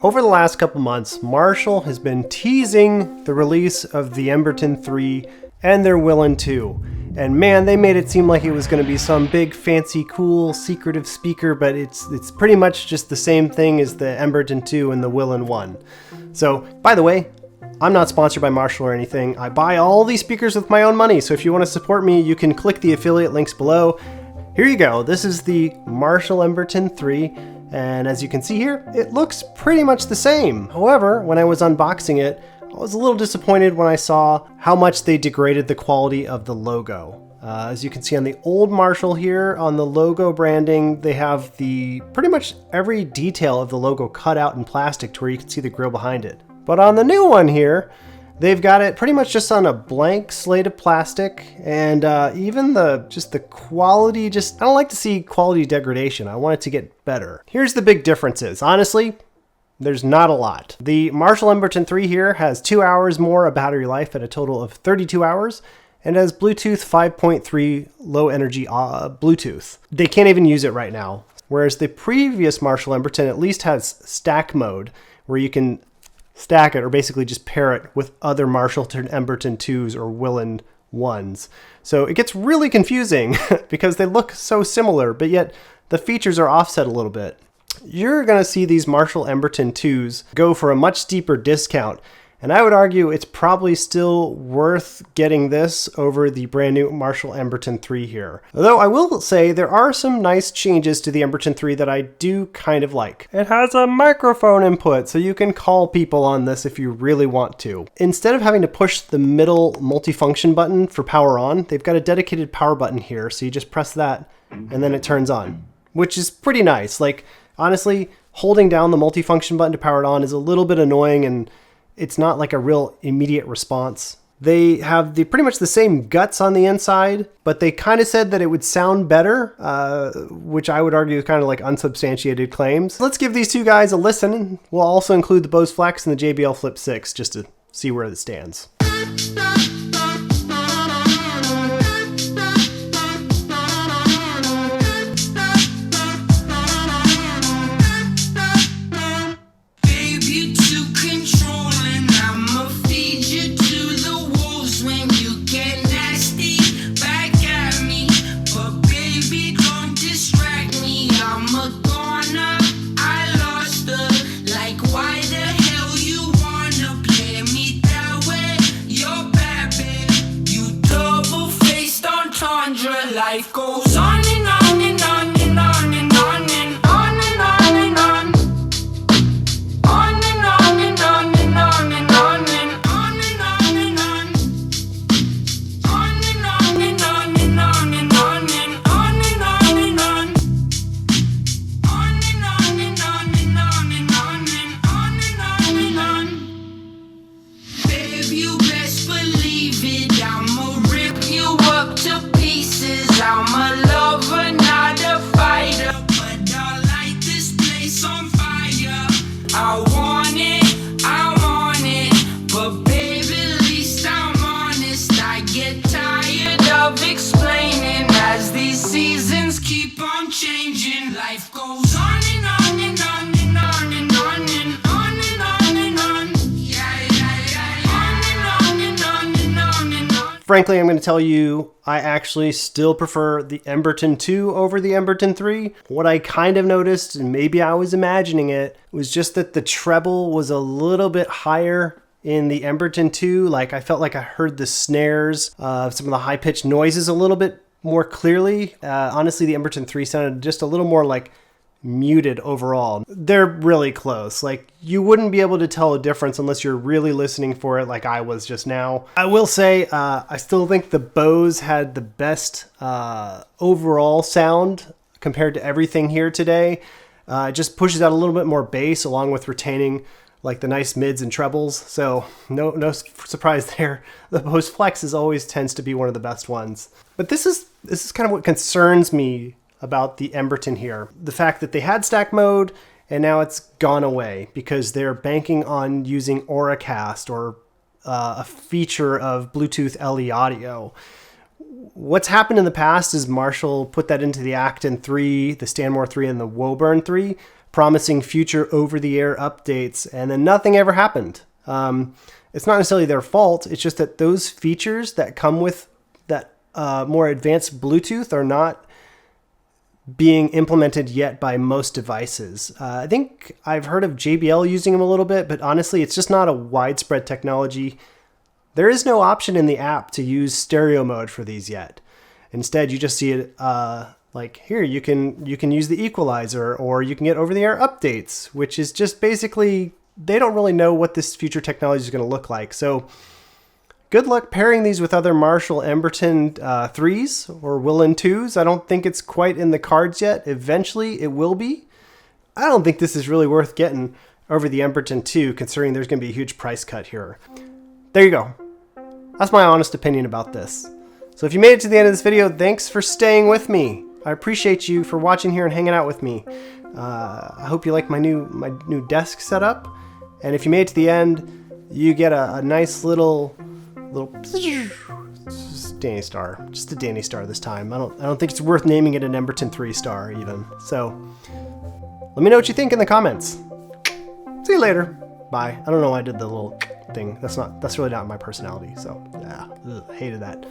Over the last couple months, Marshall has been teasing the release of the Emberton III and their Willin 2. And man, they made it seem like it was going to be some big, fancy, cool, secretive speaker, but it's pretty much just the same thing as the Emberton 2 and the Willin 1. So, by the way, I'm not sponsored by Marshall or anything. I buy all these speakers with my own money, so if you want to support me, you can click the affiliate links below. Here you go. This is the Marshall Emberton III. And as you can see here, it looks pretty much the same. However, when I was unboxing it, I was a little disappointed when I saw how much they degraded the quality of the logo. As you can see on the old Marshall here, on the logo branding, they have pretty much every detail of the logo cut out in plastic to where you can see the grill behind it. But on the new one here, they've got it pretty much just on a blank slate of plastic, and even the quality, I don't like to see quality degradation. I want it to get better. Here's the big differences. Honestly, there's not a lot. The Marshall Emberton III here has 2 hours more of battery life at a total of 32 hours, and has Bluetooth 5.3 low energy Bluetooth. They can't even use it right now. Whereas the previous Marshall Emberton at least has stack mode, where you can stack it or basically just pair it with other Marshall Emberton 2s or Willin 1s. So it gets really confusing because they look so similar, but yet the features are offset a little bit. You're going to see these Marshall Emberton 2s go for a much steeper discount, and I would argue it's probably still worth getting this over the brand new Marshall Emberton III here. Although I will say there are some nice changes to the Emberton III that I do kind of like. It has a microphone input, so you can call people on this if you really want to. Instead of having to push the middle multifunction button for power on, they've got a dedicated power button here, so you just press that and then it turns on, which is pretty nice. Like, honestly, holding down the multifunction button to power it on is a little bit annoying, and it's not like a real immediate response. They have pretty much the same guts on the inside, but they kind of said that it would sound better, which I would argue is kind of like unsubstantiated claims. Let's give these two guys a listen. We'll also include the Bose Flex and the JBL Flip 6 just to see where it stands. Life goes on and on and on and on and on and on and on and on. On and on and on and on and on and on and on and on. On and on and on and on and on and on and on and on. On and on and on and on and on and on and on and on. Babe, you best believe it, I'ma rip you up to pieces. I'm a lover, not a fighter, but I light this place on fire. I want it, but baby, at least I'm honest. I get tired of explaining as these seasons keep on changing. Life goes on and on and on and on and on and on and on and on. Yeah, yeah, yeah, on and on and on and on and on. Frankly, I'm going to tell you, I actually still prefer the Emberton 2 over the Emberton 3. What I kind of noticed, and maybe I was imagining it, was just that the treble was a little bit higher in the Emberton 2. Like, I felt like I heard the snares, some of the high-pitched noises a little bit more clearly. Honestly, the Emberton 3 sounded just a little more like muted overall. They're really close. Like, you wouldn't be able to tell a difference unless you're really listening for it like I was just now. I will say, I still think the Bose had the best overall sound compared to everything here today. It just pushes out a little bit more bass along with retaining like the nice mids and trebles. So no surprise there. The Bose Flex always tends to be one of the best ones. But this is kind of what concerns me about the Emberton here. The fact that they had stack mode and now it's gone away because they're banking on using Auracast or a feature of Bluetooth LE audio. what's happened in the past is Marshall put that into the Acton 3, the Stanmore 3, and the Woburn 3, promising future over-the-air updates, and then nothing ever happened. It's not necessarily their fault. It's just that those features that come with that more advanced Bluetooth are not being implemented yet by most devices. I think I've heard of JBL using them a little bit, but honestly, it's just not a widespread technology. There is no option in the app to use stereo mode for these yet. Instead, you just see it like here, you can use the equalizer, or you can get over-the-air updates, which is just basically, they don't really know what this future technology is going to look like. So good luck pairing these with other Marshall Emberton 3s or Willen 2s. I don't think it's quite in the cards yet. Eventually it will be. I don't think this is really worth getting over the Emberton 2, considering there's going to be a huge price cut here. There you go. That's my honest opinion about this. So if you made it to the end of this video, thanks for staying with me. I appreciate you for watching here and hanging out with me. I hope you like my new desk setup. And if you made it to the end, you get a nice little Danny star, just a Danny star this time. I don't think it's worth naming it an Emberton 3 star even. So let me know what you think in the comments. See you later. Bye. I don't know why I did the little thing. That's really not my personality. So yeah, hated that.